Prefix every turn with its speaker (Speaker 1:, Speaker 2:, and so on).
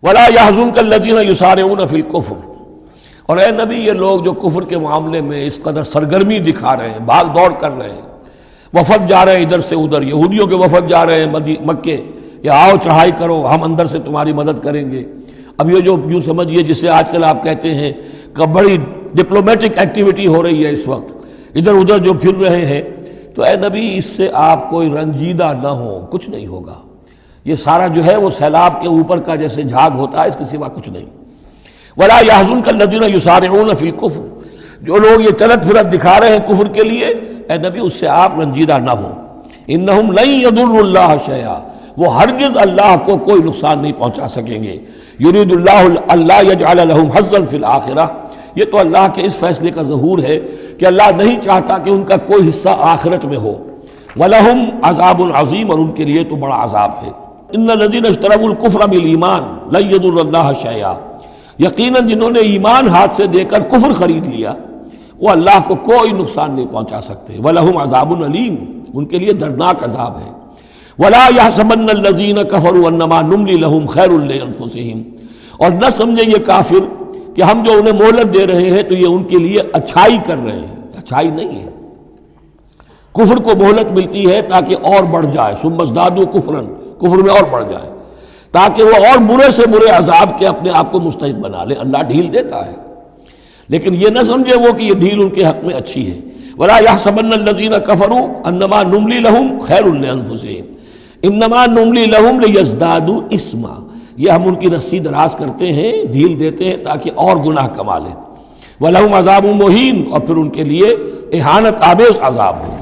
Speaker 1: ولا يحزنك الذين يسارعون في الكفر، اور اے نبی یہ لوگ جو کفر کے معاملے میں اس قدر سرگرمی دکھا رہے ہیں، بھاگ دوڑ کر رہے ہیں، وفد جا رہے ہیں ادھر سے ادھر، یہودیوں کے وفد جا رہے ہیں مکے کہ آؤ چڑھائی کرو، ہم اندر سے تمہاری مدد کریں گے۔ اب یہ جو یوں سمجھیے جسے آج کل آپ کہتے ہیں کہ بڑی ڈپلومیٹک ایکٹیویٹی ہو رہی ہے اس وقت، ادھر ادھر جو پھر رہے ہیں، تو اے نبی اس سے آپ کوئی رنجیدہ نہ ہو، کچھ نہیں ہوگا۔ یہ سارا جو ہے وہ سیلاب کے اوپر کا جیسے جھاگ ہوتا ہے، اس کے سوا کچھ نہیں۔ ولا يحزنك الذين يسارعون في الكفر، جو لوگ یہ چلت پھرت دکھا رہے ہیں کفر کے لیے، اے نبی اس سے آپ رنجیدہ نہ ہوں۔ انہم لن يضروا اللہ شیئا، وہ ہرگز اللہ کو کوئی نقصان نہیں پہنچا سکیں گے۔ یرید اللہ اللہ یجعل لهم حظا فی الآخرہ، یہ تو اللہ کے اس فیصلے کا ظہور ہے کہ اللہ نہیں چاہتا کہ ان کا کوئی حصہ آخرت میں ہو۔ وَلَهُمْ عَذَابٌ عَظِيمٌ، اور ان کے لیے تو بڑا عذاب ہے۔ ان الذین اشتروا الکفر بالایمان لن یضروا اللہ شیئا، یقیناً جنہوں نے ایمان ہاتھ سے دے کر کفر خرید لیا وہ اللہ کو کوئی نقصان نہیں پہنچا سکتے۔ وَلَهُمْ عَذَابٌ علیم، ان کے لیے دردناک عذاب ہے۔ وَلَا يَحْسَبَنَّ الَّذِينَ كَفَرُوا أَنَّمَا نُمْلِي لَهُمْ خَيْرٌ لِأَنفُسِهِمْ، اور نہ سمجھے یہ کافر کہ ہم جو انہیں مہلت دے رہے ہیں تو یہ ان کے لیے اچھائی کر رہے ہیں، اچھائی نہیں ہے۔ کفر کو مہلت ملتی ہے تاکہ اور بڑھ جائے، ثم ازدادوا کفرا، کفر میں اور بڑھ جائے، تاکہ وہ اور برے سے برے عذاب کے اپنے آپ کو مستحق بنا لے۔ اللہ ڈھیل دیتا ہے، لیکن یہ نہ سمجھے وہ کہ یہ ڈھیل ان کے حق میں اچھی ہے۔ وَلَا يَحْسَبَنَّ الَّذِينَ كَفَرُوا أَنَّمَا نُمْلِي لَهُمْ خَيْرٌ لِأَنفُسِهِمْ إِنَّمَا نُمْلِي لَهُمْ لِيَزْدَادُوا إِثْمًا، یہ ہم ان کی رسی دراز کرتے ہیں، ڈھیل دیتے ہیں تاکہ اور گناہ کما لیں۔ وَلَهُمْ عَذَابٌ مُهِينٌ، اور پھر ان کے لیے اہانت آمیز عذاب ہو۔